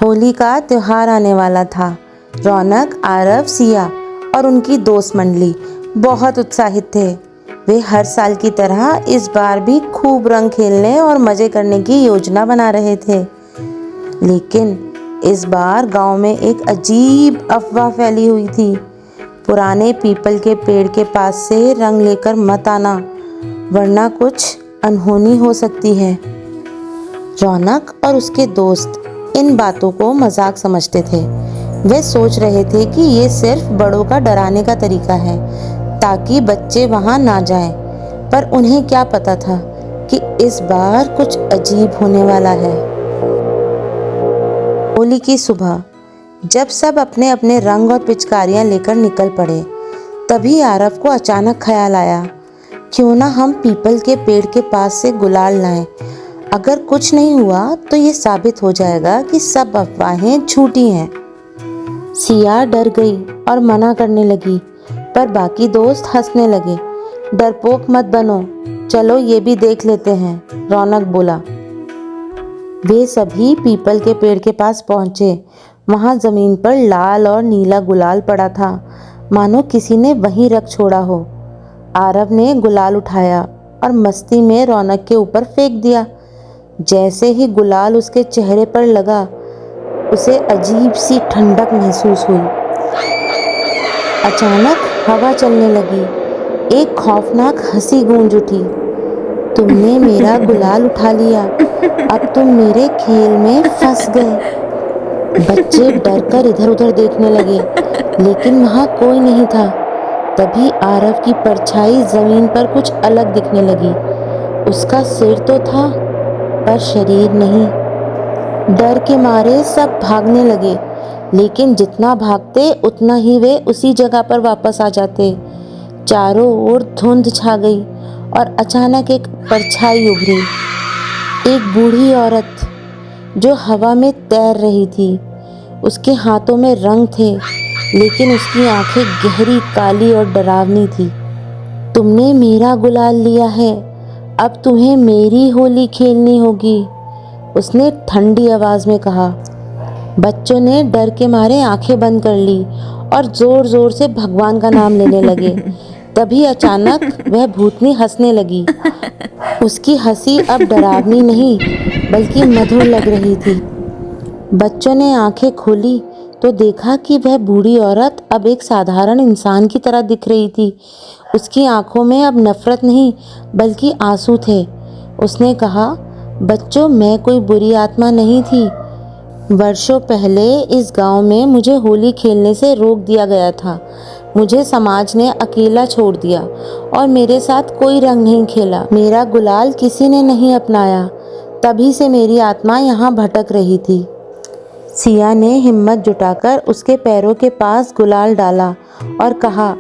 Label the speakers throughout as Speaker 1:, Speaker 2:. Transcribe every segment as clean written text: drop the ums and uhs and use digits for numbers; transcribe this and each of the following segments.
Speaker 1: होली का त्योहार आने वाला था। रौनक, आरव, सिया और उनकी दोस्त मंडली बहुत उत्साहित थे। वे हर साल की तरह इस बार भी खूब रंग खेलने और मज़े करने की योजना बना रहे थे। लेकिन इस बार गांव में एक अजीब अफवाह फैली हुई थी। पुराने पीपल के पेड़ के पास से रंग लेकर मत आना, वरना कुछ अनहोनी हो सकती है। रौनक और उसके दोस्त इन बातों को मजाक समझते थे। वे सोच रहे थे कि ये सिर्फ बड़ों का डराने का तरीका है ताकि बच्चे वहां ना जाएं। पर उन्हें क्या पता था कि इस बार कुछ अजीब होने वाला है। होली की सुबह जब सब अपने अपने रंग और पिचकारियां लेकर निकल पड़े, तभी आरव को अचानक ख्याल आया, क्यों ना हम पीपल के पेड़ के पास से गुलाल लाएं। अगर कुछ नहीं हुआ तो ये साबित हो जाएगा कि सब अफवाहें झूठी हैं। सिया डर गई और मना करने लगी, पर बाकी दोस्त हंसने लगे। डरपोक मत बनो, चलो ये भी देख लेते हैं, रौनक बोला। वे सभी पीपल के पेड़ के पास पहुंचे। वहां जमीन पर लाल और नीला गुलाल पड़ा था, मानो किसी ने वहीं रख छोड़ा हो। आरव ने गुलाल उठाया और मस्ती में रौनक के ऊपर फेंक दिया। जैसे ही गुलाल उसके चेहरे पर लगा, उसे अजीब सी ठंडक महसूस हुई। अचानक हवा चलने लगी। एक खौफनाक हंसी गूंज उठी। तुमने मेरा गुलाल उठा लिया, अब तुम मेरे खेल में फंस गए। बच्चे डरकर इधर उधर देखने लगे, लेकिन वहां कोई नहीं था। तभी आरव की परछाई जमीन पर कुछ अलग दिखने लगी। उसका सिर तो था, पर शरीर नहीं। डर के मारे सब भागने लगे, लेकिन जितना भागते उतना ही वे उसी जगह पर वापस आ जाते। चारों ओर धुंध छा गई और अचानक एक परछाई उभरी। एक बूढ़ी औरत जो हवा में तैर रही थी। उसके हाथों में रंग थे, लेकिन उसकी आंखें गहरी काली और डरावनी थी। तुमने मेरा गुलाल लिया है, अब तुम्हें मेरी होली खेलनी होगी, उसने ठंडी आवाज में कहा। बच्चों ने डर के मारे आंखें बंद कर ली और जोर जोर से भगवान का नाम लेने लगे। तभी अचानक वह भूतनी हंसने लगी। उसकी हंसी अब डरावनी नहीं, बल्कि मधुर लग रही थी। बच्चों ने आंखें खोली तो देखा कि वह बूढ़ी औरत अब एक साधारण इंसान की तरह दिख रही थी। उसकी आंखों में अब नफरत नहीं, बल्कि आंसू थे। उसने कहा, बच्चों, मैं कोई बुरी आत्मा नहीं थी। वर्षों पहले इस गांव में मुझे होली खेलने से रोक दिया गया था। मुझे समाज ने अकेला छोड़ दिया और मेरे साथ कोई रंग नहीं खेला। मेरा गुलाल किसी ने नहीं अपनाया, तभी से मेरी आत्मा यहाँ भटक रही थी। सिया ने हिम्मत जुटाकर उसके पैरों के पास गुलाल डाला और कहा,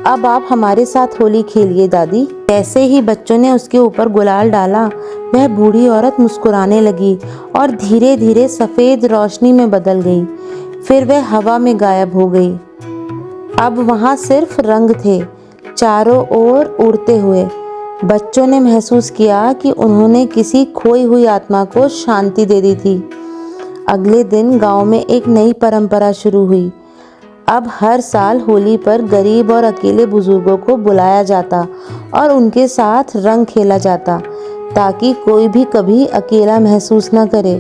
Speaker 1: अब आप हमारे साथ होली खेलिए दादी। जैसे ही बच्चों ने उसके ऊपर गुलाल डाला, वह बूढ़ी औरत मुस्कुराने लगी और धीरे धीरे सफ़ेद रोशनी में बदल गई। फिर वह हवा में गायब हो गई। अब वहाँ सिर्फ रंग थे, चारों ओर उड़ते हुए। बच्चों ने महसूस किया कि उन्होंने किसी खोई हुई आत्मा को शांति दे दी थी। अगले दिन गांव में एक नई परंपरा शुरू हुई। अब हर साल होली पर गरीब और अकेले बुजुर्गों को बुलाया जाता और उनके साथ रंग खेला जाता, ताकि कोई भी कभी अकेला महसूस न करे।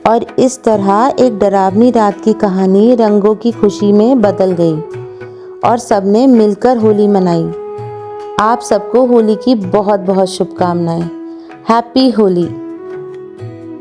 Speaker 1: और इस तरह एक डरावनी रात की कहानी रंगों की खुशी में बदल गई और सबने मिलकर होली मनाई। आप सबको होली की बहुत बहुत शुभकामनाएं। हैप्पी होली।